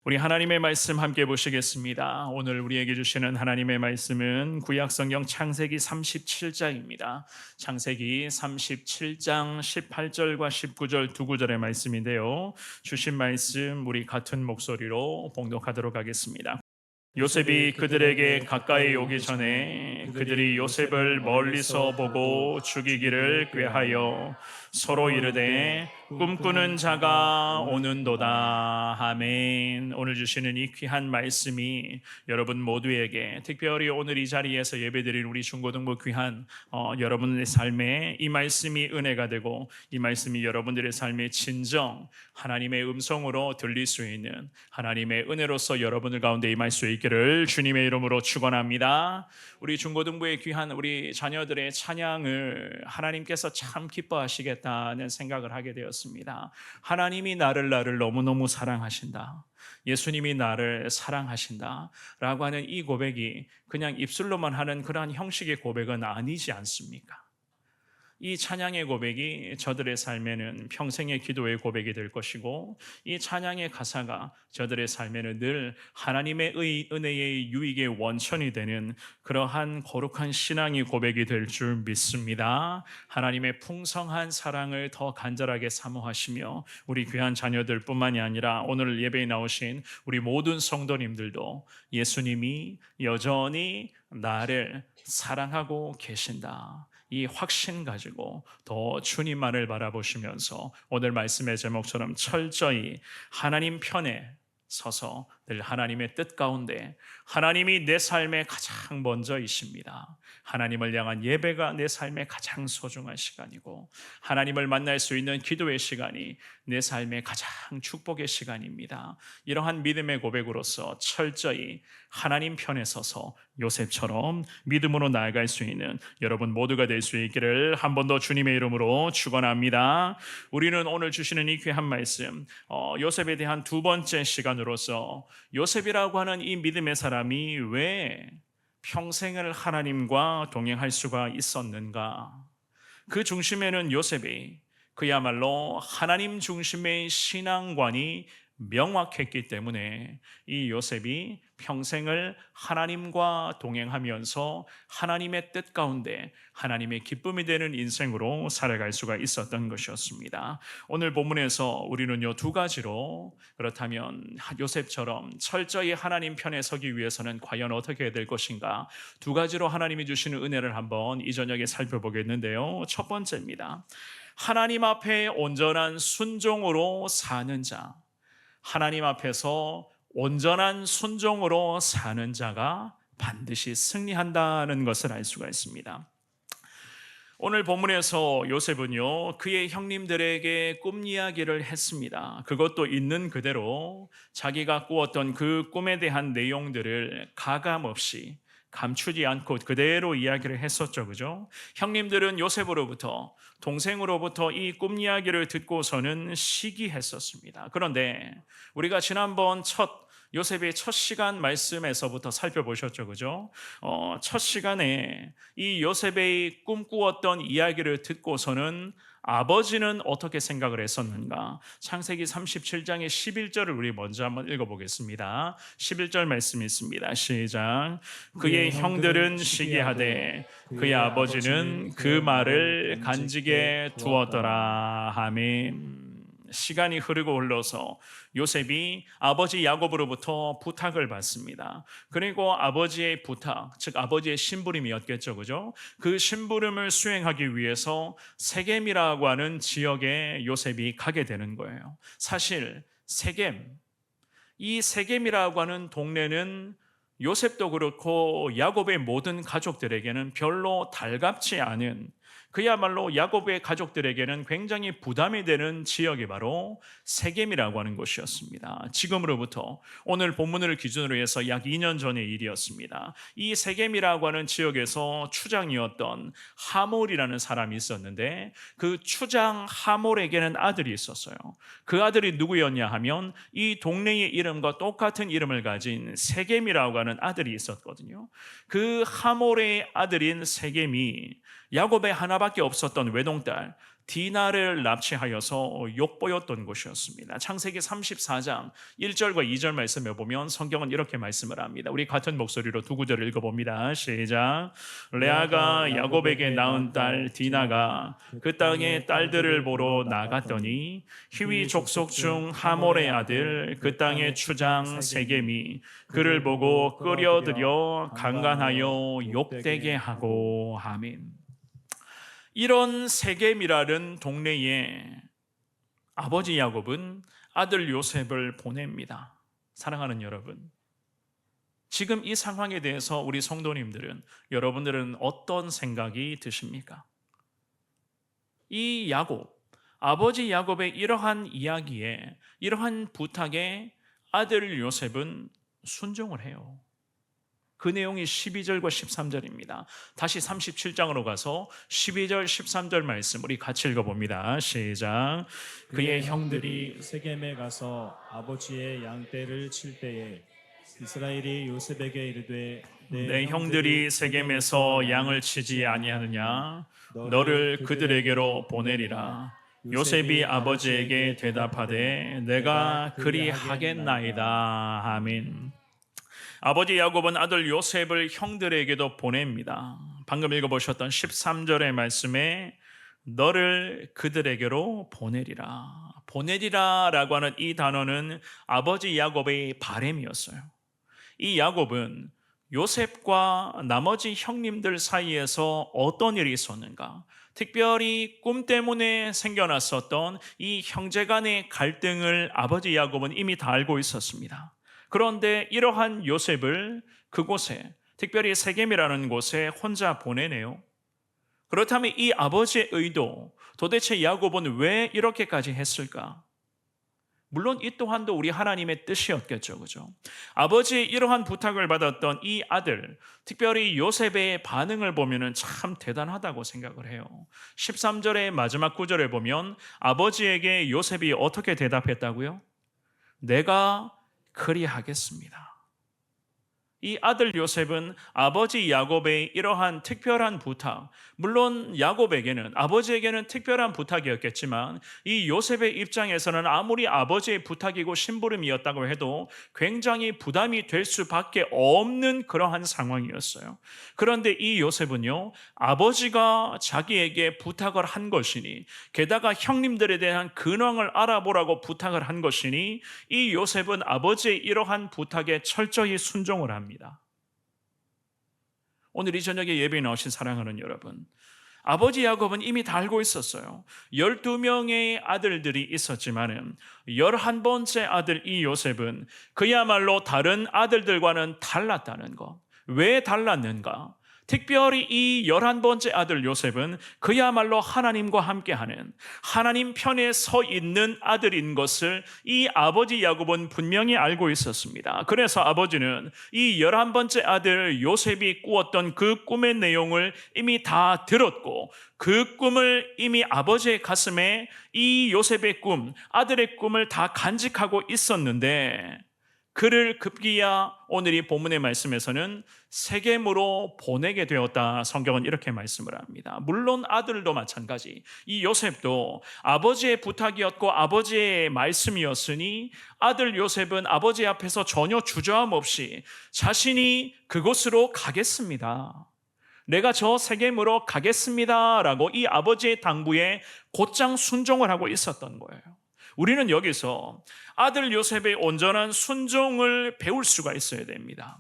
우리 하나님의 말씀 함께 보시겠습니다. 오늘 우리에게 주시는 하나님의 말씀은 구약성경 창세기 37장입니다. 창세기 37장 18절과 19절 두 구절의 말씀인데요. 주신 말씀 우리 같은 목소리로 봉독하도록 하겠습니다. 요셉이 그들에게 가까이 오기 전에 그들이 요셉을 멀리서 보고 죽이기를 꾀하여 서로 이르되 꿈꾸는 자가 오는도다. 아멘. 오늘 주시는 이 귀한 말씀이 여러분 모두에게, 특별히 오늘 이 자리에서 예배드린 우리 중고등부 귀한 여러분의 삶에 이 말씀이 은혜가 되고, 이 말씀이 여러분들의 삶에 진정 하나님의 음성으로 들릴 수 있는 하나님의 은혜로서 여러분들 가운데 임할 수 있기를 주님의 이름으로 축원합니다. 우리 중고등부의 귀한 우리 자녀들의 찬양을 하나님께서 참 기뻐하시겠다는 생각을 하게 되었습니다. 하나님이 나를 너무너무 사랑하신다, 예수님이 나를 사랑하신다 라고 하는 이 고백이 그냥 입술로만 하는 그러한 형식의 고백은 아니지 않습니까? 이 찬양의 고백이 저들의 삶에는 평생의 기도의 고백이 될 것이고, 이 찬양의 가사가 저들의 삶에는 늘 하나님의 은혜의 유익의 원천이 되는 그러한 거룩한 신앙의 고백이 될 줄 믿습니다. 하나님의 풍성한 사랑을 더 간절하게 사모하시며, 우리 귀한 자녀들 뿐만이 아니라 오늘 예배에 나오신 우리 모든 성도님들도 예수님이 여전히 나를 사랑하고 계신다, 이 확신 가지고 더 주님만을 바라보시면서 오늘 말씀의 제목처럼 철저히 하나님 편에 서서 늘 하나님의 뜻 가운데, 하나님이 내 삶의 가장 먼저이십니다. 하나님을 향한 예배가 내 삶의 가장 소중한 시간이고, 하나님을 만날 수 있는 기도의 시간이 내 삶의 가장 축복의 시간입니다. 이러한 믿음의 고백으로서 철저히 하나님 편에 서서 요셉처럼 믿음으로 나아갈 수 있는 여러분 모두가 될 수 있기를 한 번 더 주님의 이름으로 축원합니다. 우리는 오늘 주시는 이 귀한 말씀, 요셉에 대한 두 번째 시간으로서 요셉이라고 하는 이 믿음의 사람이 왜 평생을 하나님과 동행할 수가 있었는가? 그 중심에는 요셉이 그야말로 하나님 중심의 신앙관이 명확했기 때문에 이 요셉이 평생을 하나님과 동행하면서 하나님의 뜻 가운데 하나님의 기쁨이 되는 인생으로 살아갈 수가 있었던 것이었습니다. 오늘 본문에서 우리는요, 두 가지로, 그렇다면 요셉처럼 철저히 하나님 편에 서기 위해서는 과연 어떻게 해야 될 것인가, 두 가지로 하나님이 주시는 은혜를 한번 이 저녁에 살펴보겠는데요. 첫 번째입니다. 하나님 앞에 온전한 순종으로 사는 자. 하나님 앞에서 온전한 순종으로 사는 자가 반드시 승리한다는 것을 알 수가 있습니다. 오늘 본문에서 요셉은요, 그의 형님들에게 꿈 이야기를 했습니다. 그것도 있는 그대로 자기가 꾸었던 그 꿈에 대한 내용들을 가감없이 감추지 않고 그대로 이야기를 했었죠. 그죠? 형님들은 요셉으로부터, 동생으로부터 이 꿈 이야기를 듣고서는 시기했었습니다. 그런데 우리가 지난번 요셉의 첫 시간 말씀에서부터 살펴보셨죠. 그죠? 첫 시간에 이 요셉의 꿈꾸었던 이야기를 듣고서는 아버지는 어떻게 생각을 했었는가? 창세기 37장의 11절을 우리 먼저 한번 읽어보겠습니다. 11절 말씀이 있습니다. 시작. 그의 형들은 시기하되 그의 아버지는 그 말을 간직에 두었더라. 아멘. 시간이 흐르고 흘러서 요셉이 아버지 야곱으로부터 부탁을 받습니다. 그리고 아버지의 부탁, 즉 아버지의 심부름이었겠죠. 그죠? 그 심부름을 수행하기 위해서 세겜이라고 하는 지역에 요셉이 가게 되는 거예요. 사실 이 세겜이라고 하는 동네는 요셉도 그렇고 야곱의 모든 가족들에게는 별로 달갑지 않은, 그야말로 야곱의 가족들에게는 굉장히 부담이 되는 지역이 바로 세겜이라고 하는 곳이었습니다. 지금으로부터 오늘 본문을 기준으로 해서 약 2년 전의 일이었습니다. 이 세겜이라고 하는 지역에서 추장이었던 하몰이라는 사람이 있었는데, 그 추장 하몰에게는 아들이 있었어요. 그 아들이 누구였냐 하면 이 동네의 이름과 똑같은 이름을 가진 세겜이라고 하는 아들이 있었거든요. 그 하몰의 아들인 세겜이 야곱의 하나밖에 없었던 외동딸 디나를 납치하여서 욕보였던 곳이었습니다. 창세기 34장 1절과 2절 말씀에 보면 성경은 이렇게 말씀을 합니다. 우리 같은 목소리로 두 구절을 읽어봅니다. 시작. 레아가 야곱에게 낳은 딸 디나가 그 땅의 딸들을 보러 나갔더니 히위 족속 중 하몰의 아들 그 땅의 추장 세겜이 그를 보고 끌어들여 강간하여 욕되게 하고. 아멘. 이런 세겜이라는 동네에 아버지 야곱은 아들 요셉을 보냅니다. 사랑하는 여러분, 지금 이 상황에 대해서 우리 성도님들은, 여러분들은 어떤 생각이 드십니까? 이 야곱, 아버지 야곱의 이러한 이야기에, 이러한 부탁에 아들 요셉은 순종을 해요. 그 내용이 12절과 13절입니다. 다시 37장으로 가서 12절, 13절 말씀 우리 같이 읽어봅니다. 시작. 그의 형들이 세겜에 가서 아버지의 양떼를 칠 때에 이스라엘이 요셉에게 이르되 내 형들이 세겜에서 양을 치지 아니하느냐? 너를 그들에게로 보내리라. 요셉이 아버지에게 대답하되 내가 그리하겠나이다. 아멘. 아버지 야곱은 아들 요셉을 형들에게도 보냅니다. 방금 읽어보셨던 13절의 말씀에 너를 그들에게로 보내리라. 보내리라 라고 하는 이 단어는 아버지 야곱의 바람이었어요. 이 야곱은 요셉과 나머지 형님들 사이에서 어떤 일이 있었는가? 특별히 꿈 때문에 생겨났었던 이 형제 간의 갈등을 아버지 야곱은 이미 다 알고 있었습니다. 그런데 이러한 요셉을 그곳에, 특별히 세겜이라는 곳에 혼자 보내네요. 그렇다면 이 아버지의 의도, 도대체 야곱은 왜 이렇게까지 했을까? 물론 이 또한도 우리 하나님의 뜻이었겠죠, 그죠? 아버지의 이러한 부탁을 받았던 이 아들, 특별히 요셉의 반응을 보면 참 대단하다고 생각을 해요. 13절의 마지막 구절에 보면 아버지에게 요셉이 어떻게 대답했다고요? 내가 그리하겠습니다. 이 아들 요셉은 아버지 야곱의 이러한 특별한 부탁, 물론 야곱에게는, 아버지에게는 특별한 부탁이었겠지만 이 요셉의 입장에서는 아무리 아버지의 부탁이고 심부름이었다고 해도 굉장히 부담이 될 수밖에 없는 그러한 상황이었어요. 그런데 이 요셉은요, 아버지가 자기에게 부탁을 한 것이니, 게다가 형님들에 대한 근황을 알아보라고 부탁을 한 것이니 이 요셉은 아버지의 이러한 부탁에 철저히 순종을 합니다. 오늘 이 저녁에 예배에 나오신 사랑하는 여러분, 아버지 야곱은 이미 다 알고 있었어요. 12명의 아들들이 있었지만 11번째 아들 이 요셉은 그야말로 다른 아들들과는 달랐다는 것. 왜 달랐는가? 특별히 이 11번째 아들 요셉은 그야말로 하나님과 함께하는, 하나님 편에 서 있는 아들인 것을 이 아버지 야곱은 분명히 알고 있었습니다. 그래서 아버지는 이 11번째 아들 요셉이 꾸었던 그 꿈의 내용을 이미 다 들었고, 그 꿈을 이미 아버지의 가슴에 이 요셉의 꿈, 아들의 꿈을 다 간직하고 있었는데, 그를 급기야 오늘 이 본문의 말씀에서는 세겜으로 보내게 되었다. 성경은 이렇게 말씀을 합니다. 물론 아들도 마찬가지, 이 요셉도 아버지의 부탁이었고 아버지의 말씀이었으니 아들 요셉은 아버지 앞에서 전혀 주저함 없이 자신이 그곳으로 가겠습니다, 내가 저 세겜으로 가겠습니다 라고 이 아버지의 당부에 곧장 순종을 하고 있었던 거예요. 우리는 여기서 아들 요셉의 온전한 순종을 배울 수가 있어야 됩니다.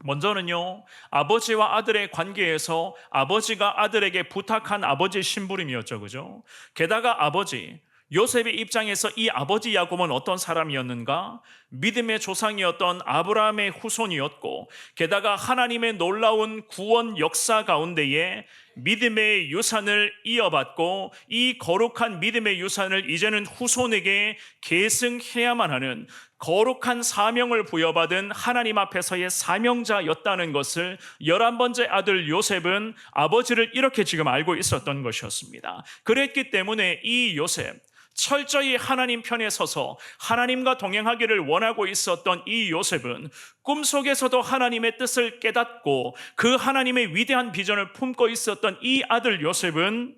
먼저는요, 아버지와 아들의 관계에서 아버지가 아들에게 부탁한 아버지의 심부름이었죠, 그죠? 게다가 아버지 요셉의 입장에서 이 아버지 야곱은 어떤 사람이었는가? 믿음의 조상이었던 아브라함의 후손이었고, 게다가 하나님의 놀라운 구원 역사 가운데에 믿음의 유산을 이어받고 이 거룩한 믿음의 유산을 이제는 후손에게 계승해야만 하는 거룩한 사명을 부여받은 하나님 앞에서의 사명자였다는 것을 11번째 아들 요셉은 아버지를 이렇게 지금 알고 있었던 것이었습니다. 그랬기 때문에 이 요셉, 철저히 하나님 편에 서서 하나님과 동행하기를 원하고 있었던 이 요셉은 꿈속에서도 하나님의 뜻을 깨닫고 그 하나님의 위대한 비전을 품고 있었던 이 아들 요셉은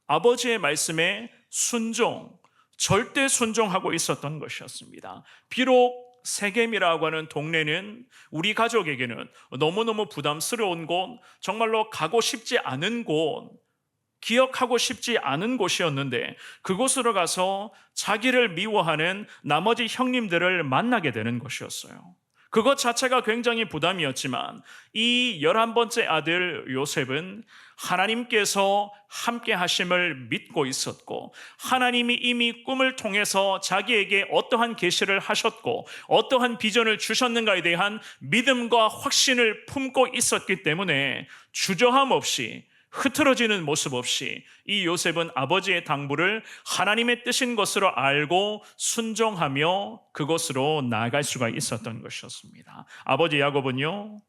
아버지의 말씀에 순종, 절대 순종하고 있었던 것이었습니다. 비록 세겜이라고 하는 동네는 우리 가족에게는 너무너무 부담스러운 곳, 정말로 가고 싶지 않은 곳, 기억하고 싶지 않은 곳이었는데 그곳으로 가서 자기를 미워하는 나머지 형님들을 만나게 되는 것이었어요. 그것 자체가 굉장히 부담이었지만 이 11번째 아들 요셉은 하나님께서 함께 하심을 믿고 있었고 하나님이 이미 꿈을 통해서 자기에게 어떠한 계시를 하셨고 어떠한 비전을 주셨는가에 대한 믿음과 확신을 품고 있었기 때문에 주저함 없이 흐트러지는 모습 없이 이 요셉은 아버지의 당부를 하나님의 뜻인 것으로 알고 순종하며 그곳으로 나아갈 수가 있었던 것이었습니다. 아버지 야곱은요,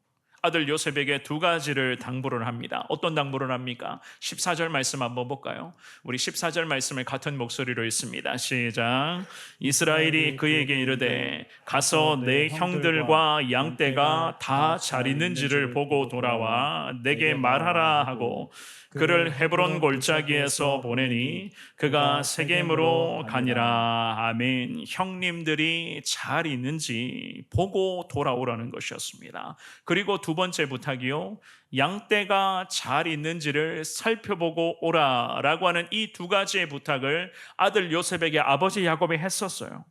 아들 요셉에게 두 가지를 당부를 합니다. 어떤 당부를 합니까? 14절 말씀 한번 볼까요? 우리 14절 말씀을 같은 목소리로 읽습니다. 시작. 이스라엘이 그에게 이르되 가서 내 형들과 양떼가 다 잘 있는지를 보고 돌아와 내게 말하라 하고 그를 헤브론 골짜기에서 보내니 그가 세겜으로 가니라. 아멘. 형님들이 잘 있는지 보고 돌아오라는 것이었습니다. 그리고 두 번째 부탁이요, 양떼가 잘 있는지를 살펴보고 오라라고 하는 이 두 가지의 부탁을 아들 요셉에게 아버지 야곱이 했었어요.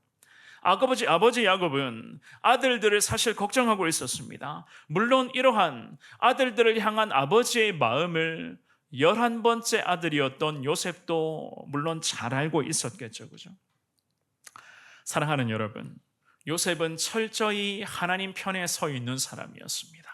아버지 야곱은 아들들을 사실 걱정하고 있었습니다. 물론 이러한 아들들을 향한 아버지의 마음을 11번째 아들이었던 요셉도 물론 잘 알고 있었겠죠. 그죠? 사랑하는 여러분, 요셉은 철저히 하나님 편에 서 있는 사람이었습니다.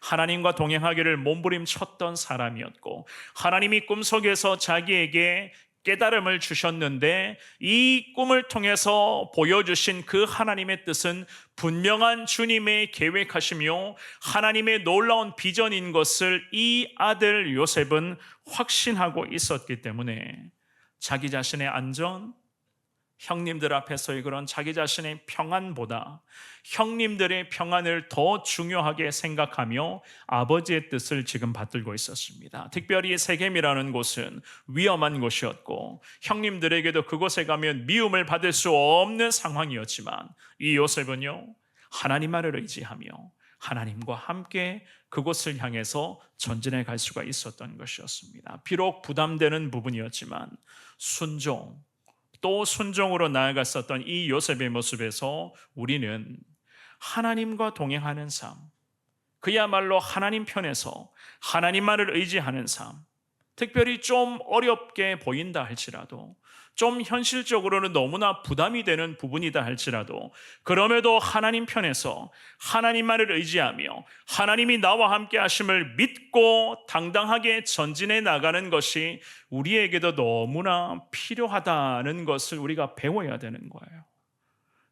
하나님과 동행하기를 몸부림쳤던 사람이었고 하나님이 꿈속에서 자기에게 깨달음을 주셨는데 이 꿈을 통해서 보여주신 그 하나님의 뜻은 분명한 주님의 계획하시며 하나님의 놀라운 비전인 것을 이 아들 요셉은 확신하고 있었기 때문에 자기 자신의 안전, 형님들 앞에서의 그런 자기 자신의 평안보다 형님들의 평안을 더 중요하게 생각하며 아버지의 뜻을 지금 받들고 있었습니다. 특별히 세겜이라는 곳은 위험한 곳이었고 형님들에게도 그곳에 가면 미움을 받을 수 없는 상황이었지만 이 요셉은요, 하나님만을 의지하며 하나님과 함께 그곳을 향해서 전진해 갈 수가 있었던 것이었습니다. 비록 부담되는 부분이었지만 순종, 또 순종으로 나아갔었던 이 요셉의 모습에서 우리는 하나님과 동행하는 삶, 그야말로 하나님 편에서 하나님만을 의지하는 삶, 특별히 좀 어렵게 보인다 할지라도 좀 현실적으로는 너무나 부담이 되는 부분이다 할지라도 그럼에도 하나님 편에서 하나님만을 의지하며 하나님이 나와 함께 하심을 믿고 당당하게 전진해 나가는 것이 우리에게도 너무나 필요하다는 것을 우리가 배워야 되는 거예요.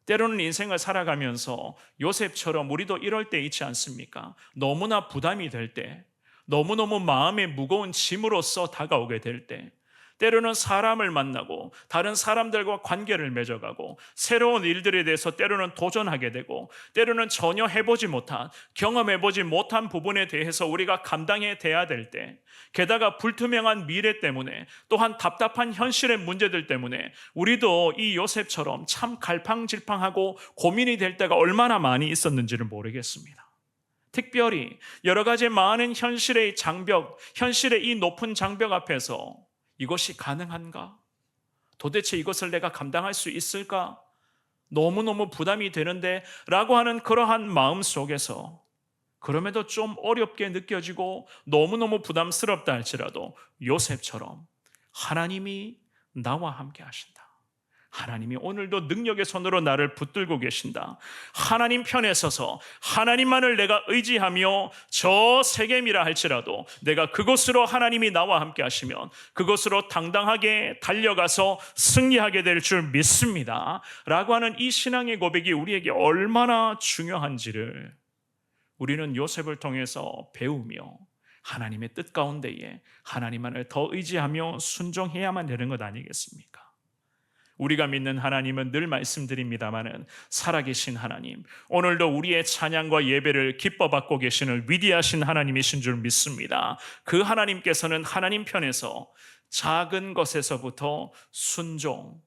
때로는 인생을 살아가면서 요셉처럼 우리도 이럴 때 있지 않습니까? 너무나 부담이 될 때, 너무너무 마음에 무거운 짐으로써 다가오게 될 때, 때로는 사람을 만나고 다른 사람들과 관계를 맺어가고 새로운 일들에 대해서 때로는 도전하게 되고 때로는 전혀 해보지 못한, 경험해보지 못한 부분에 대해서 우리가 감당해 돼야 될 때, 게다가 불투명한 미래 때문에 또한 답답한 현실의 문제들 때문에 우리도 이 요셉처럼 참 갈팡질팡하고 고민이 될 때가 얼마나 많이 있었는지를 모르겠습니다. 특별히 여러 가지 많은 현실의 장벽, 현실의 이 높은 장벽 앞에서 이것이 가능한가? 도대체 이것을 내가 감당할 수 있을까? 너무너무 부담이 되는데 라고 하는 그러한 마음 속에서 그럼에도 좀 어렵게 느껴지고 너무너무 부담스럽다 할지라도 요셉처럼 하나님이 나와 함께 하신다. 하나님이 오늘도 능력의 손으로 나를 붙들고 계신다. 하나님 편에 서서 하나님만을 내가 의지하며 저 세겜이라 할지라도 내가 그곳으로 하나님이 나와 함께 하시면 그곳으로 당당하게 달려가서 승리하게 될 줄 믿습니다 라고 하는 이 신앙의 고백이 우리에게 얼마나 중요한지를 우리는 요셉을 통해서 배우며 하나님의 뜻 가운데에 하나님만을 더 의지하며 순종해야만 되는 것 아니겠습니까? 우리가 믿는 하나님은 늘 말씀드립니다마는 살아계신 하나님, 오늘도 우리의 찬양과 예배를 기뻐 받고 계시는 위대하신 하나님이신 줄 믿습니다. 그 하나님께서는 하나님 편에서 작은 것에서부터 순종,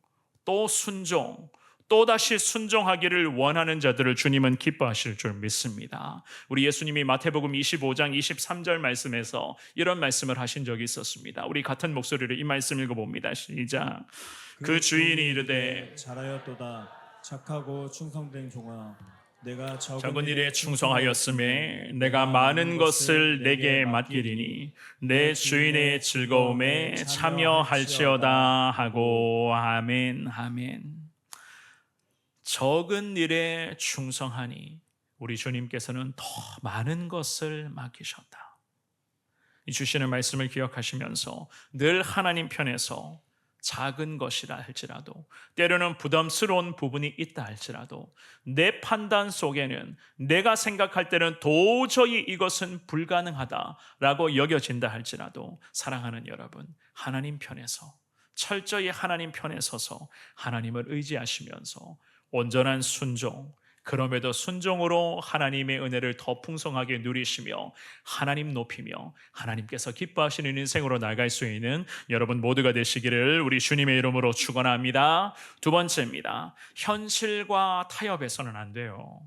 또 순종, 또다시 순종하기를 원하는 자들을 주님은 기뻐하실 줄 믿습니다. 우리 예수님이 마태복음 25장 23절 말씀에서 이런 말씀을 하신 적이 있었습니다. 우리 같은 목소리로 이 말씀 읽어봅니다. 시작. 그 주인이 이르되 잘하였도다 착하고 충성된 종아 내가 적은 일에 충성하였음에 내가 많은 것을 내게 맡기리니 내 주인의 즐거움에 참여할지어다 하고. 아멘. 아멘. 적은 일에 충성하니 우리 주님께서는 더 많은 것을 맡기셨다. 이 주시는 말씀을 기억하시면서 늘 하나님 편에서 작은 것이라 할지라도, 때로는 부담스러운 부분이 있다 할지라도, 내 판단 속에는 내가 생각할 때는 도저히 이것은 불가능하다라고 여겨진다 할지라도, 사랑하는 여러분, 하나님 편에서 철저히 하나님 편에 서서 하나님을 의지하시면서 온전한 순종, 그럼에도 순종으로 하나님의 은혜를 더 풍성하게 누리시며 하나님 높이며 하나님께서 기뻐하시는 인생으로 나갈 수 있는 여러분 모두가 되시기를 우리 주님의 이름으로 축원합니다. 두 번째입니다. 현실과 타협해서는 안 돼요.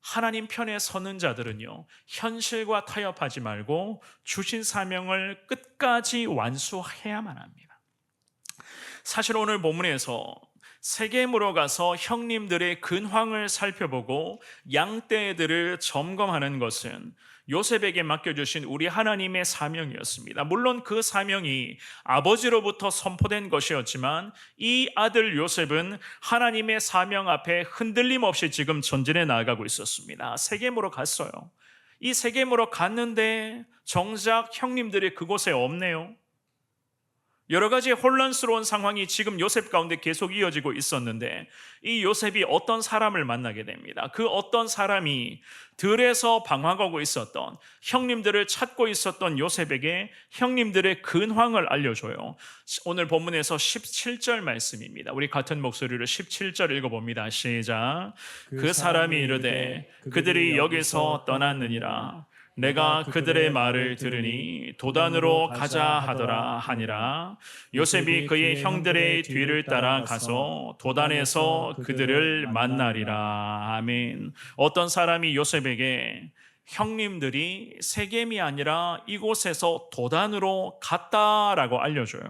하나님 편에 서는 자들은요, 현실과 타협하지 말고 주신 사명을 끝까지 완수해야만 합니다. 사실 오늘 본문에서 세겜으로 가서 형님들의 근황을 살펴보고 양떼들을 점검하는 것은 요셉에게 맡겨주신 우리 하나님의 사명이었습니다. 물론 그 사명이 아버지로부터 선포된 것이었지만 이 아들 요셉은 하나님의 사명 앞에 흔들림 없이 지금 전진해 나아가고 있었습니다. 세겜으로 갔어요. 이 세겜으로 갔는데 정작 형님들이 그곳에 없네요. 여러 가지 혼란스러운 상황이 지금 요셉 가운데 계속 이어지고 있었는데 이 요셉이 어떤 사람을 만나게 됩니다. 그 어떤 사람이 들에서 방황하고 있었던 형님들을 찾고 있었던 요셉에게 형님들의 근황을 알려줘요. 오늘 본문에서 17절 말씀입니다. 우리 같은 목소리로 17절 읽어봅니다. 시작. 그 사람이 이르되 그들이 여기서 떠났느니라. 내가 그들의 말을 들으니 도단으로 가자 하더라 하니라. 요셉이 그의 형들의 뒤를 따라 가서 도단에서 그들을 만나리라. 아멘. 어떤 사람이 요셉에게 형님들이 세겜이 아니라 이곳에서 도단으로 갔다라고 알려줘요.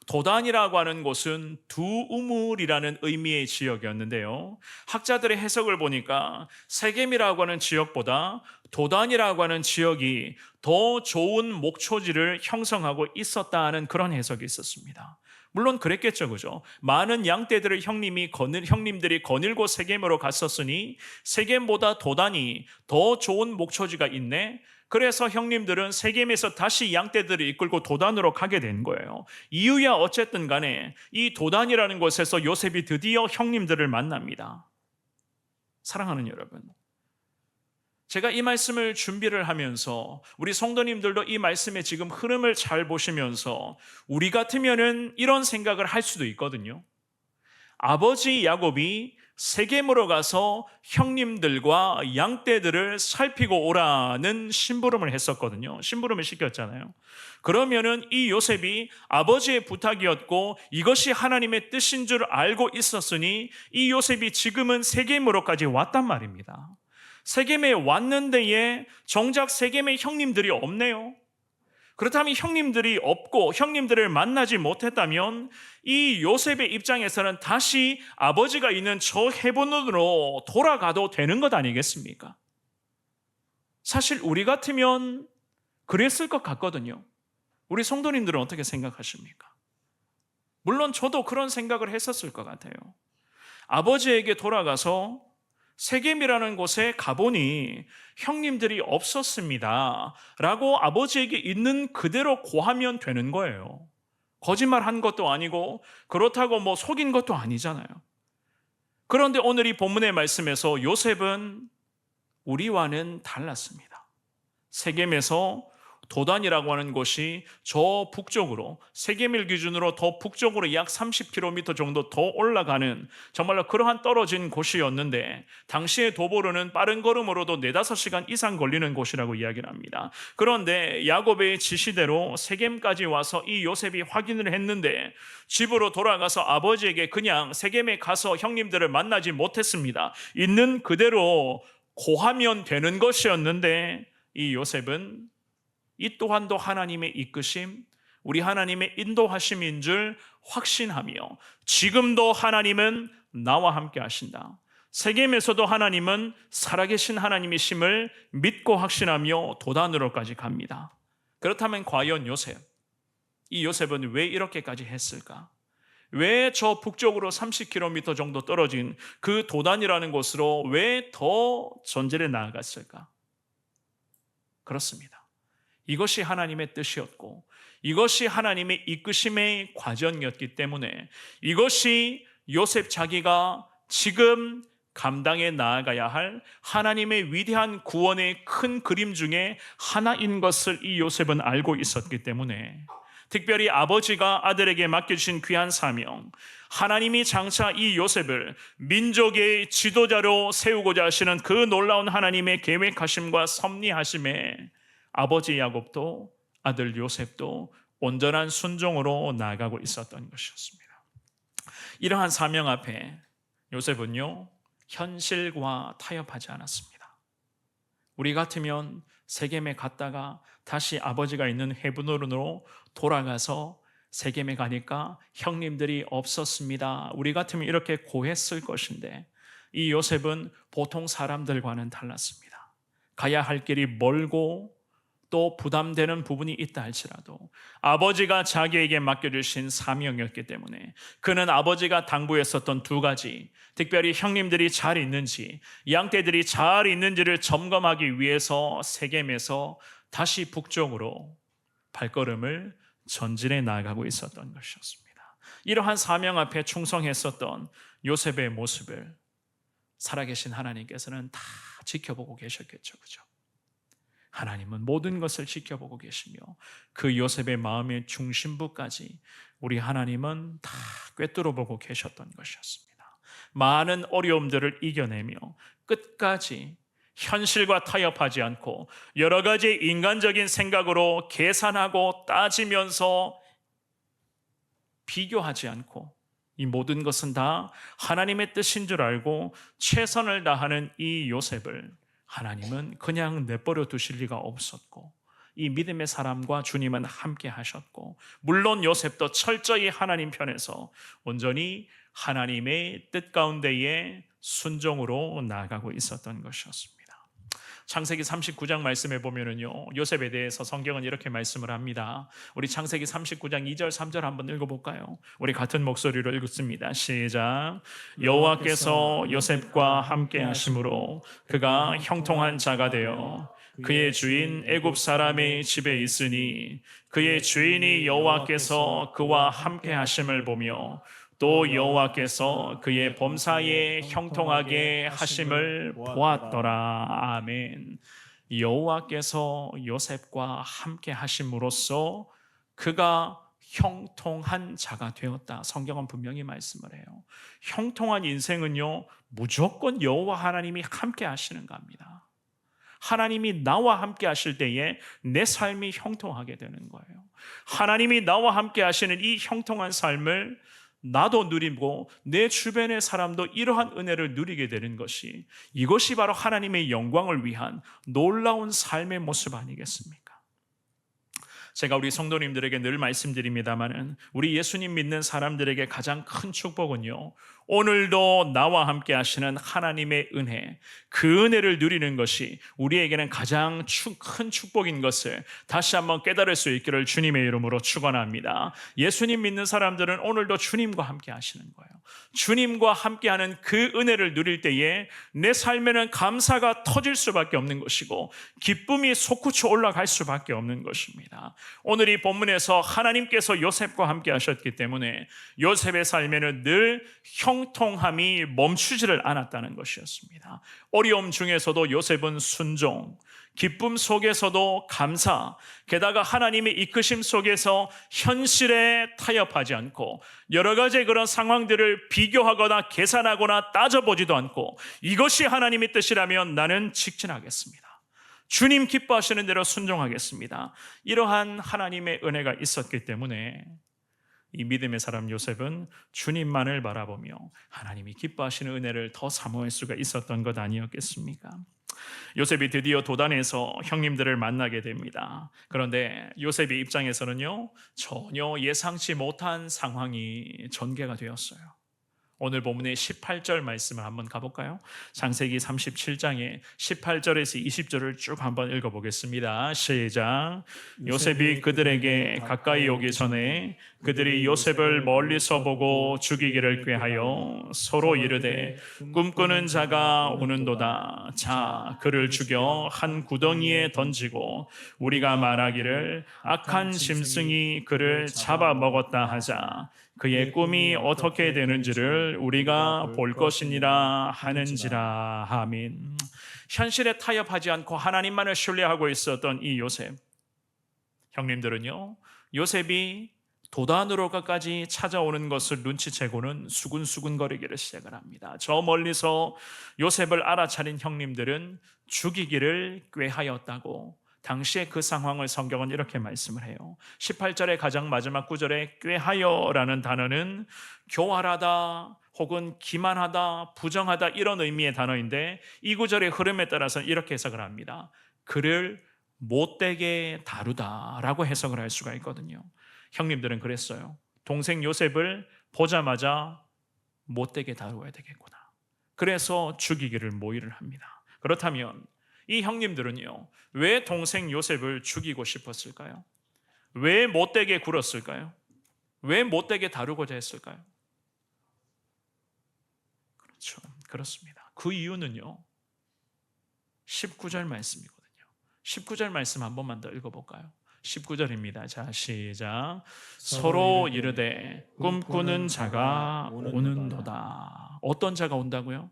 도단이라고 하는 곳은 두 우물이라는 의미의 지역이었는데요, 학자들의 해석을 보니까 세겜이라고 하는 지역보다 도단이라고 하는 지역이 더 좋은 목초지를 형성하고 있었다는 그런 해석이 있었습니다. 물론 그랬겠죠, 그죠? 많은 양떼들을 형님들이 거닐고 세겜으로 갔었으니 세겜보다 도단이 더 좋은 목초지가 있네. 그래서 형님들은 세겜에서 다시 양떼들을 이끌고 도단으로 가게 된 거예요. 이유야 어쨌든 간에 이 도단이라는 곳에서 요셉이 드디어 형님들을 만납니다. 사랑하는 여러분, 제가 이 말씀을 준비를 하면서 우리 성도님들도 이 말씀의 지금 흐름을 잘 보시면서 우리 같으면은 이런 생각을 할 수도 있거든요. 아버지 야곱이 세겜으로 가서 형님들과 양떼들을 살피고 오라는 심부름을 했었거든요. 심부름을 시켰잖아요. 그러면은 이 요셉이 아버지의 부탁이었고 이것이 하나님의 뜻인 줄 알고 있었으니 이 요셉이 지금은 세겜으로까지 왔단 말입니다. 세겜에 왔는데에 정작 세겜의 형님들이 없네요. 그렇다면 형님들이 없고 형님들을 만나지 못했다면 이 요셉의 입장에서는 다시 아버지가 있는 저 헤브론으로 돌아가도 되는 것 아니겠습니까? 사실 우리 같으면 그랬을 것 같거든요. 우리 성도님들은 어떻게 생각하십니까? 물론 저도 그런 생각을 했었을 것 같아요. 아버지에게 돌아가서 세겜이라는 곳에 가보니 형님들이 없었습니다 라고 아버지에게 있는 그대로 고하면 되는 거예요. 거짓말한 것도 아니고 그렇다고 속인 것도 아니잖아요. 그런데 오늘 이 본문의 말씀에서 요셉은 우리와는 달랐습니다. 세겜에서 도단이라고 하는 곳이 저 북쪽으로, 세계밀 기준으로 더 북쪽으로 약 30km 정도 더 올라가는 정말로 그러한 떨어진 곳이었는데, 당시의 도보로는 빠른 걸음으로도 4-5시간 이상 걸리는 곳이라고 이야기를 합니다. 그런데 야곱의 지시대로 세겜까지 와서 이 요셉이 확인을 했는데, 집으로 돌아가서 아버지에게 그냥 세겜에 가서 형님들을 만나지 못했습니다. 있는 그대로 고하면 되는 것이었는데, 이 요셉은 이 또한도 하나님의 이끄심, 우리 하나님의 인도하심인 줄 확신하며, 지금도 하나님은 나와 함께 하신다, 세겜에서도 하나님은 살아계신 하나님이심을 믿고 확신하며 도단으로까지 갑니다. 그렇다면 과연 이 요셉은 왜 이렇게까지 했을까? 왜 저 북쪽으로 30km 정도 떨어진 그 도단이라는 곳으로 왜 더 전진해 나아갔을까? 그렇습니다. 이것이 하나님의 뜻이었고, 이것이 하나님의 이끄심의 과정이었기 때문에, 이것이 요셉 자기가 지금 감당해 나아가야 할 하나님의 위대한 구원의 큰 그림 중에 하나인 것을 이 요셉은 알고 있었기 때문에, 특별히 아버지가 아들에게 맡겨주신 귀한 사명, 하나님이 장차 이 요셉을 민족의 지도자로 세우고자 하시는 그 놀라운 하나님의 계획하심과 섭리하심에 아버지 야곱도 아들 요셉도 온전한 순종으로 나아가고 있었던 것이었습니다. 이러한 사명 앞에 요셉은요, 현실과 타협하지 않았습니다. 우리 같으면 세겜에 갔다가 다시 아버지가 있는 헤브론으로 돌아가서 세겜에 가니까 형님들이 없었습니다, 우리 같으면 이렇게 고했을 것인데, 이 요셉은 보통 사람들과는 달랐습니다. 가야 할 길이 멀고 또 부담되는 부분이 있다 할지라도 아버지가 자기에게 맡겨주신 사명이었기 때문에, 그는 아버지가 당부했었던 2가지, 특별히 형님들이 잘 있는지, 양떼들이 잘 있는지를 점검하기 위해서 세겜에서 다시 북쪽으로 발걸음을 전진해 나아가고 있었던 것이었습니다. 이러한 사명 앞에 충성했었던 요셉의 모습을 살아계신 하나님께서는 다 지켜보고 계셨겠죠, 그죠? 하나님은 모든 것을 지켜보고 계시며, 그 요셉의 마음의 중심부까지 우리 하나님은 다 꿰뚫어보고 계셨던 것이었습니다. 많은 어려움들을 이겨내며 끝까지 현실과 타협하지 않고 여러 가지 인간적인 생각으로 계산하고 따지면서 비교하지 않고, 이 모든 것은 다 하나님의 뜻인 줄 알고 최선을 다하는 이 요셉을 하나님은 그냥 내버려 두실 리가 없었고, 이 믿음의 사람과 주님은 함께 하셨고, 물론 요셉도 철저히 하나님 편에서 온전히 하나님의 뜻 가운데에 순종으로 나아가고 있었던 것이었습니다. 창세기 39장 말씀에 보면은요, 요셉에 대해서 성경은 이렇게 말씀을 합니다. 우리 창세기 39장 2절 3절 한번 읽어볼까요? 우리 같은 목소리로 읽습니다. 시작. 여호와께서 요셉과 함께 하심으로 그가 형통한 자가 되어 그의 주인 애굽 사람의 집에 있으니, 그의 주인이 여호와께서 그와 함께 하심을 보며 또 여호와께서 그의 범사에 형통하게 하심을 보았더라. 아멘. 여호와께서 요셉과 함께 하심으로써 그가 형통한 자가 되었다. 성경은 분명히 말씀을 해요. 형통한 인생은요, 무조건 여호와 하나님이 함께 하시는 겁니다. 하나님이 나와 함께 하실 때에 내 삶이 형통하게 되는 거예요. 하나님이 나와 함께 하시는 이 형통한 삶을 나도 누리고 내 주변의 사람도 이러한 은혜를 누리게 되는 것이, 이것이 바로 하나님의 영광을 위한 놀라운 삶의 모습 아니겠습니까? 제가 우리 성도님들에게 늘 말씀드립니다마는, 우리 예수님 믿는 사람들에게 가장 큰 축복은요, 오늘도 나와 함께 하시는 하나님의 은혜, 그 은혜를 누리는 것이 우리에게는 가장 큰 축복인 것을 다시 한번 깨달을 수 있기를 주님의 이름으로 축원합니다. 예수님 믿는 사람들은 오늘도 주님과 함께 하시는 거예요. 주님과 함께하는 그 은혜를 누릴 때에 내 삶에는 감사가 터질 수밖에 없는 것이고, 기쁨이 솟구쳐 올라갈 수밖에 없는 것입니다. 오늘 이 본문에서 하나님께서 요셉과 함께 하셨기 때문에 요셉의 삶에는 늘 형통함이 멈추지를 않았다는 것이었습니다. 어려움 중에서도 요셉은 순종, 기쁨 속에서도 감사, 게다가 하나님의 이끄심 속에서 현실에 타협하지 않고 여러 가지 그런 상황들을 비교하거나 계산하거나 따져보지도 않고 이것이 하나님의 뜻이라면 나는 직진하겠습니다. 주님 기뻐하시는 대로 순종하겠습니다. 이러한 하나님의 은혜가 있었기 때문에 이 믿음의 사람 요셉은 주님만을 바라보며 하나님이 기뻐하시는 은혜를 더 사모할 수가 있었던 것 아니었겠습니까? 요셉이 드디어 도단에서 형님들을 만나게 됩니다. 그런데 요셉의 입장에서는요, 전혀 예상치 못한 상황이 전개가 되었어요. 오늘 본문의 18절 말씀을 한번 가볼까요? 창세기 37장의 18절에서 20절을 쭉 한번 읽어보겠습니다. 시작. 요셉이 그들에게 가까이 오기 전에 그들이 요셉을 멀리서 보고 죽이기를 꾀하여 서로 이르되 꿈꾸는 자가 오는도다. 자, 그를 죽여 한 구덩이에 던지고 우리가 말하기를 악한 짐승이 그를 잡아먹었다 하자. 그의 꿈이 어떻게 되는지를 우리가 볼 것이니라 하는지라. 아멘. 현실에 타협하지 않고 하나님만을 신뢰하고 있었던 이 요셉. 형님들은요, 요셉이 도단으로까지 찾아오는 것을 눈치채고는 수군수군거리기를 시작을 합니다. 저 멀리서 요셉을 알아차린 형님들은 죽이기를 꾀하였다고. 당시의 그 상황을 성경은 이렇게 말씀을 해요. 18절의 가장 마지막 구절에 꾀하여라는 단어는 교활하다 혹은 기만하다, 부정하다 이런 의미의 단어인데 이 구절의 흐름에 따라서는 이렇게 해석을 합니다. 그를 못되게 다루다라고 해석을 할 수가 있거든요. 형님들은 그랬어요. 동생 요셉을 보자마자 못되게 다루어야 되겠구나. 그래서 죽이기를 모의를 합니다. 그렇다면 이 형님들은요, 왜 동생 요셉을 죽이고 싶었을까요? 왜 못되게 굴었을까요? 왜 못되게 다루고자 했을까요? 그렇죠. 그렇습니다. 그 이유는요, 19절 말씀이거든요. 19절 말씀 한 번만 더 읽어볼까요? 19절입니다. 자, 시작. 서로 이르되 꿈꾸는 자가 오는도다. 어떤 자가 온다고요?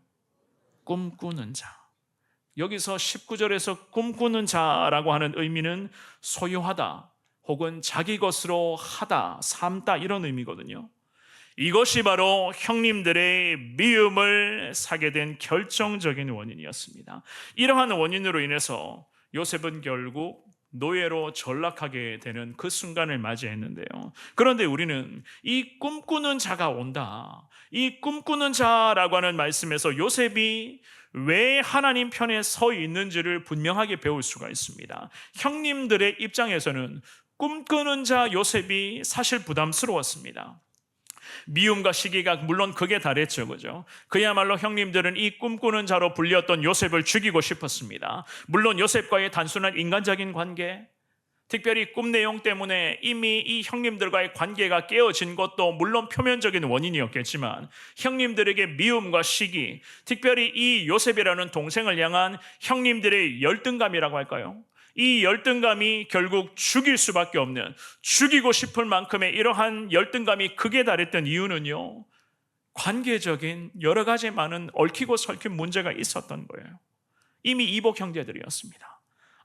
꿈꾸는 자. 여기서 19절에서 꿈꾸는 자라고 하는 의미는 소유하다 혹은 자기 것으로 하다, 삼다 이런 의미거든요. 이것이 바로 형님들의 미움을 사게 된 결정적인 원인이었습니다. 이러한 원인으로 인해서 요셉은 결국 노예로 전락하게 되는 그 순간을 맞이했는데요. 그런데 우리는 이 꿈꾸는 자가 온다, 이 꿈꾸는 자라고 하는 말씀에서 요셉이 왜 하나님 편에 서 있는지를 분명하게 배울 수가 있습니다. 형님들의 입장에서는 꿈꾸는 자 요셉이 사실 부담스러웠습니다. 미움과 시기가 물론 극에 달했죠, 그죠? 그야말로 형님들은 이 꿈꾸는 자로 불렸던 요셉을 죽이고 싶었습니다. 물론 요셉과의 단순한 인간적인 관계, 특별히 꿈 내용 때문에 이미 이 형님들과의 관계가 깨어진 것도 물론 표면적인 원인이었겠지만 형님들에게 미움과 시기, 특별히 이 요셉이라는 동생을 향한 형님들의 열등감이라고 할까요? 이 열등감이 결국 죽일 수밖에 없는, 죽이고 싶을 만큼의 이러한 열등감이 극에 달했던 이유는요, 관계적인 여러 가지 많은 얽히고 설킨 문제가 있었던 거예요. 이미 이복 형제들이었습니다.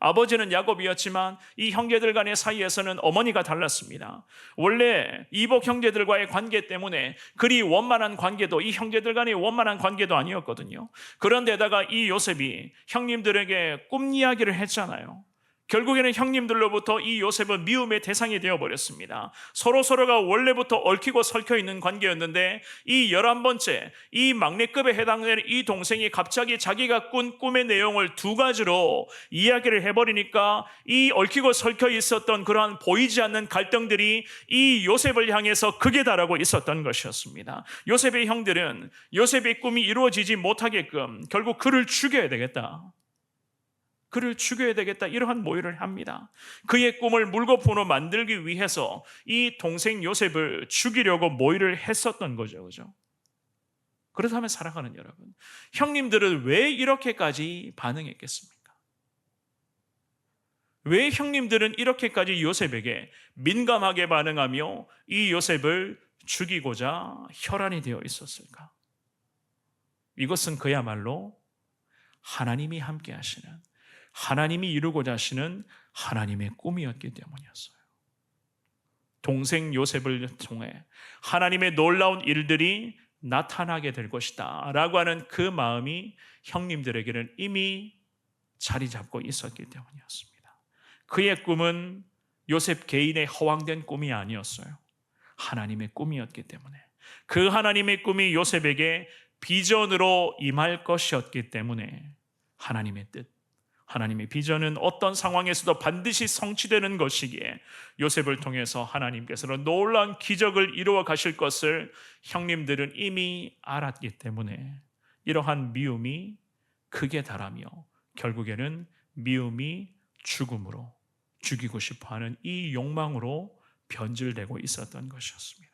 아버지는 야곱이었지만 이 형제들 간의 사이에서는 어머니가 달랐습니다. 원래 이복 형제들과의 관계 때문에 그리 원만한 관계도, 이 형제들 간의 원만한 관계도 아니었거든요. 그런데다가 이 요셉이 형님들에게 꿈 이야기를 했잖아요. 결국에는 형님들로부터 이 요셉은 미움의 대상이 되어버렸습니다. 서로가 원래부터 얽히고 설켜 있는 관계였는데 이 11번째, 이 막내급에 해당되는 이 동생이 갑자기 자기가 꾼 꿈의 내용을 두 가지로 이야기를 해버리니까 이 얽히고 설켜 있었던 그러한 보이지 않는 갈등들이 이 요셉을 향해서 극에 달하고 있었던 것이었습니다. 요셉의 형들은 요셉의 꿈이 이루어지지 못하게끔 결국 그를 죽여야 되겠다, 그를 죽여야 되겠다, 이러한 모의를 합니다. 그의 꿈을 물거품으로 만들기 위해서 이 동생 요셉을 죽이려고 모의를 했었던 거죠, 그죠? 그렇다면 사랑하는 여러분, 형님들은 왜 이렇게까지 반응했겠습니까? 왜 형님들은 이렇게까지 요셉에게 민감하게 반응하며 이 요셉을 죽이고자 혈안이 되어 있었을까? 이것은 그야말로 하나님이 함께 하시는, 하나님이 이루고자 하시는 하나님의 꿈이었기 때문이었어요. 동생 요셉을 통해 하나님의 놀라운 일들이 나타나게 될 것이다 라고 하는 그 마음이 형님들에게는 이미 자리 잡고 있었기 때문이었습니다. 그의 꿈은 요셉 개인의 허황된 꿈이 아니었어요. 하나님의 꿈이었기 때문에, 그 하나님의 꿈이 요셉에게 비전으로 임할 것이었기 때문에 하나님의 뜻, 하나님의 비전은 어떤 상황에서도 반드시 성취되는 것이기에 요셉을 통해서 하나님께서는 놀라운 기적을 이루어 가실 것을 형님들은 이미 알았기 때문에 이러한 미움이 극에 달하며 결국에는 미움이 죽음으로, 죽이고 싶어하는 이 욕망으로 변질되고 있었던 것이었습니다.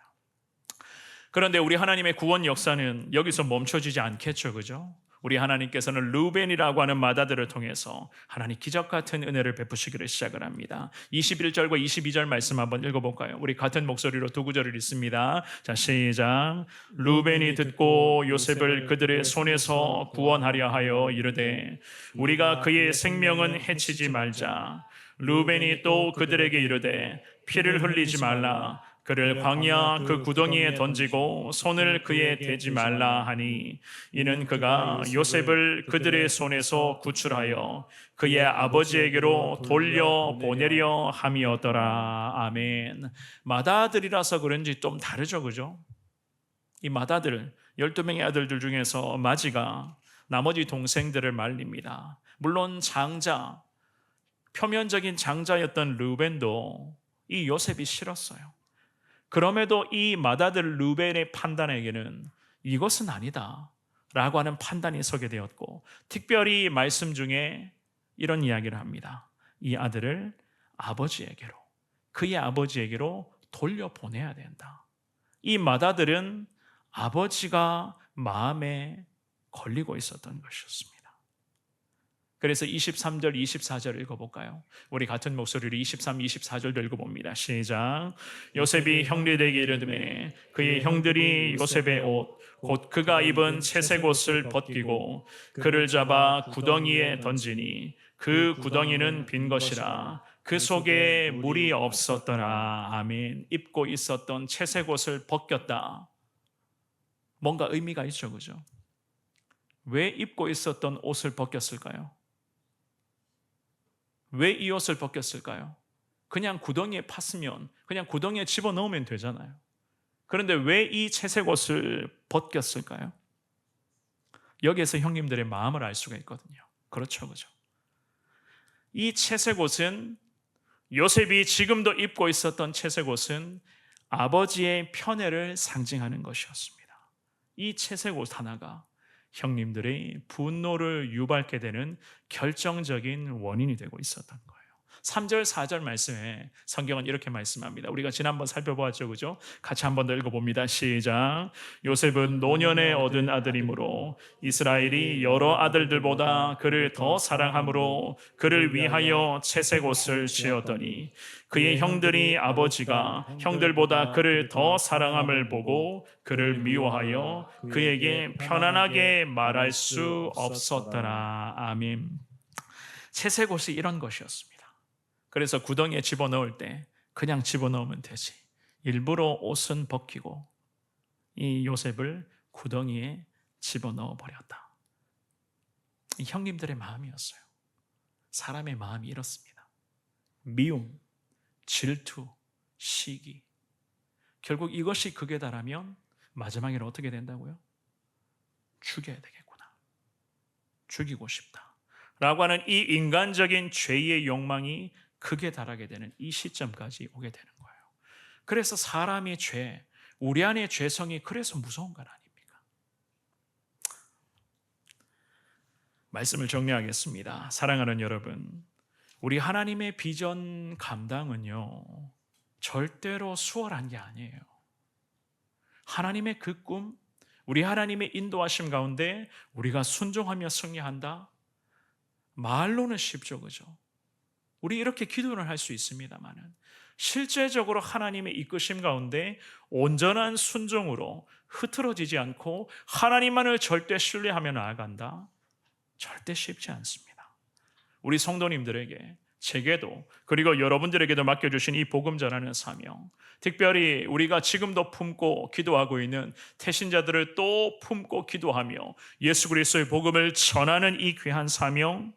그런데 우리 하나님의 구원 역사는 여기서 멈춰지지 않겠죠, 그죠? 우리 하나님께서는 르우벤이라고 하는 맏아들을 통해서 하나님 기적 같은 은혜를 베푸시기를 시작을 합니다. 21절과 22절 말씀 한번 읽어볼까요? 우리 같은 목소리로 두 구절을 읽습니다. 자, 시작. 르우벤이 듣고 요셉을 그들의 손에서 구원하려 하여 이르되 우리가 그의 생명은 해치지 말자. 르우벤이 또 그들에게 이르되 피를 흘리지 말라. 그를 광야 그 구덩이에 던지고 손을 그에 대지 말라 하니 이는 그가 요셉을 그들의 손에서 구출하여 그의 아버지에게로 돌려보내려 함이었더라. 아멘. 맏아들이라서 그런지 좀 다르죠, 그죠? 이 맏아들, 12명의 아들들 중에서 맏이가 나머지 동생들을 말립니다. 물론 장자, 표면적인 장자였던 르우벤도 이 요셉이 싫었어요. 그럼에도 이 맏아들 르우벤의 판단에게는 이것은 아니다 라고 하는 판단이 서게 되었고, 특별히 말씀 중에 이런 이야기를 합니다. 이 아들을 아버지에게로, 그의 아버지에게로 돌려보내야 된다. 이 맏아들은 아버지가 마음에 걸리고 있었던 것이었습니다. 그래서 23절, 24절 읽어볼까요? 우리 같은 목소리로 23, 24절도 읽어봅니다. 시작. 요셉이 형들에게 이르되 그의 형들이 요셉의 옷, 곧 그가 입은 채색 옷을 벗기고 그를 잡아 구덩이에 던지니 그 구덩이는 빈 것이라 그 속에 물이 없었더라. 아멘. 입고 있었던 채색 옷을 벗겼다. 뭔가 의미가 있죠, 그죠? 왜 입고 있었던 옷을 벗겼을까요? 왜 이 옷을 벗겼을까요? 그냥 구덩이에 팠으면 그냥 구덩이에 집어넣으면 되잖아요. 그런데 왜 이 채색 옷을 벗겼을까요? 여기에서 형님들의 마음을 알 수가 있거든요. 그렇죠, 그죠? 이 채색 옷은, 요셉이 지금도 입고 있었던 채색 옷은 아버지의 편애를 상징하는 것이었습니다. 이 채색 옷 하나가 형님들의 분노를 유발케 되는 결정적인 원인이 되고 있었던 거예요. 3절, 4절 말씀에 성경은 이렇게 말씀합니다. 우리가 지난번 살펴보았죠, 그죠? 같이 한번 더 읽어봅니다. 시작. 요셉은 노년에 얻은 아들이므로 이스라엘이 여러 아들들보다 그를 더 사랑함으로 그를 위하여 채색 옷을 지었더니 그의 형들이 아버지가 형들보다 그를 더 사랑함을 보고 그를 미워하여 그에게 편안하게 말할 수 없었더라. 아멘. 채색 옷이 이런 것이었습니다. 그래서 구덩이에 집어넣을 때 그냥 집어넣으면 되지, 일부러 옷은 벗기고 이 요셉을 구덩이에 집어넣어 버렸다. 이 형님들의 마음이었어요. 사람의 마음이 이렇습니다. 미움, 질투, 시기. 결국 이것이 극에 달하면 마지막에는 어떻게 된다고요? 죽여야 되겠구나. 죽이고 싶다 라고 하는 이 인간적인 죄의 욕망이 극에 달하게 되는 이 시점까지 오게 되는 거예요. 그래서 사람의 죄, 우리 안의 죄성이 그래서 무서운 건 아닙니까? 말씀을 정리하겠습니다. 사랑하는 여러분, 우리 하나님의 비전 감당은요, 절대로 수월한 게 아니에요. 하나님의 그 꿈, 우리 하나님의 인도하심 가운데 우리가 순종하며 승리한다? 말로는 쉽죠, 그죠? 우리 이렇게 기도를 할 수 있습니다만은 실제적으로 하나님의 이끄심 가운데 온전한 순종으로 흐트러지지 않고 하나님만을 절대 신뢰하며 나아간다? 절대 쉽지 않습니다. 우리 성도님들에게, 제게도, 그리고 여러분들에게도 맡겨주신 이 복음 전하는 사명, 특별히 우리가 지금도 품고 기도하고 있는 태신자들을 또 품고 기도하며 예수 그리스도의 복음을 전하는 이 귀한 사명,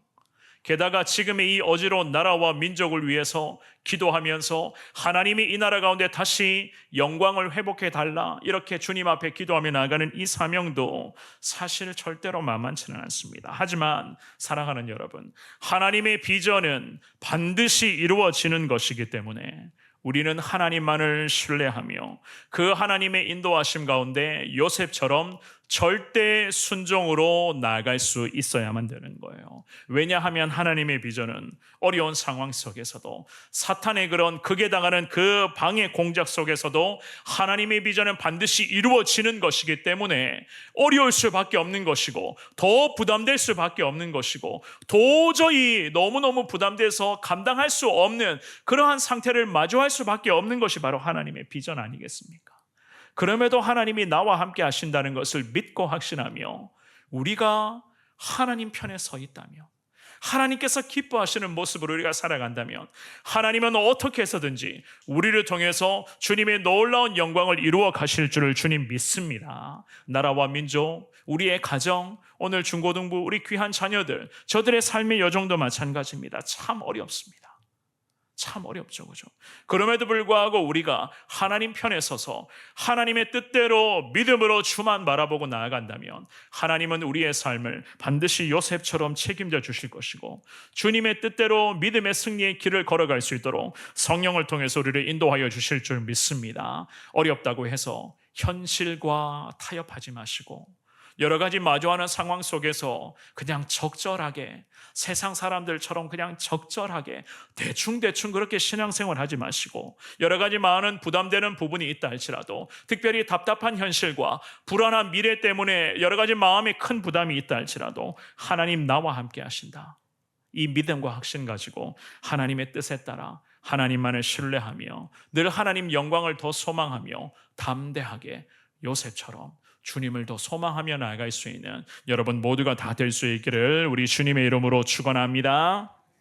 게다가 지금의 이 어지러운 나라와 민족을 위해서 기도하면서 하나님이 이 나라 가운데 다시 영광을 회복해 달라, 이렇게 주님 앞에 기도하며 나아가는 이 사명도 사실 절대로 만만치는 않습니다. 하지만 사랑하는 여러분, 하나님의 비전은 반드시 이루어지는 것이기 때문에 우리는 하나님만을 신뢰하며 그 하나님의 인도하심 가운데 요셉처럼 절대 순종으로 나아갈 수 있어야만 되는 거예요. 왜냐하면 하나님의 비전은 어려운 상황 속에서도, 사탄의 그런 극에 당하는 그 방해 공작 속에서도 하나님의 비전은 반드시 이루어지는 것이기 때문에 어려울 수밖에 없는 것이고, 더 부담될 수밖에 없는 것이고, 도저히 너무너무 부담돼서 감당할 수 없는 그러한 상태를 마주할 수밖에 없는 것이 바로 하나님의 비전 아니겠습니까? 그럼에도 하나님이 나와 함께 하신다는 것을 믿고 확신하며 우리가 하나님 편에 서 있다며, 하나님께서 기뻐하시는 모습으로 우리가 살아간다면 하나님은 어떻게 해서든지 우리를 통해서 주님의 놀라운 영광을 이루어 가실 줄을 주님 믿습니다. 나라와 민족, 우리의 가정, 오늘 중고등부 우리 귀한 자녀들, 저들의 삶의 여정도 마찬가지입니다. 참 어렵습니다. 참 어렵죠, 그죠? 그럼에도 불구하고 우리가 하나님 편에 서서 하나님의 뜻대로 믿음으로 주만 바라보고 나아간다면 하나님은 우리의 삶을 반드시 요셉처럼 책임져 주실 것이고, 주님의 뜻대로 믿음의 승리의 길을 걸어갈 수 있도록 성령을 통해서 우리를 인도하여 주실 줄 믿습니다. 어렵다고 해서 현실과 타협하지 마시고, 여러 가지 마주하는 상황 속에서 그냥 적절하게, 세상 사람들처럼 그냥 적절하게 대충 그렇게 신앙생활 하지 마시고, 여러 가지 많은 부담되는 부분이 있다 할지라도, 특별히 답답한 현실과 불안한 미래 때문에 여러 가지 마음에 큰 부담이 있다 할지라도 하나님 나와 함께 하신다, 이 믿음과 확신 가지고 하나님의 뜻에 따라 하나님만을 신뢰하며 늘 하나님 영광을 더 소망하며 담대하게 요셉처럼 주님을 더 소망하며 나아갈 수 있는 여러분 모두가 다 될 수 있기를 우리 주님의 이름으로 축원합니다.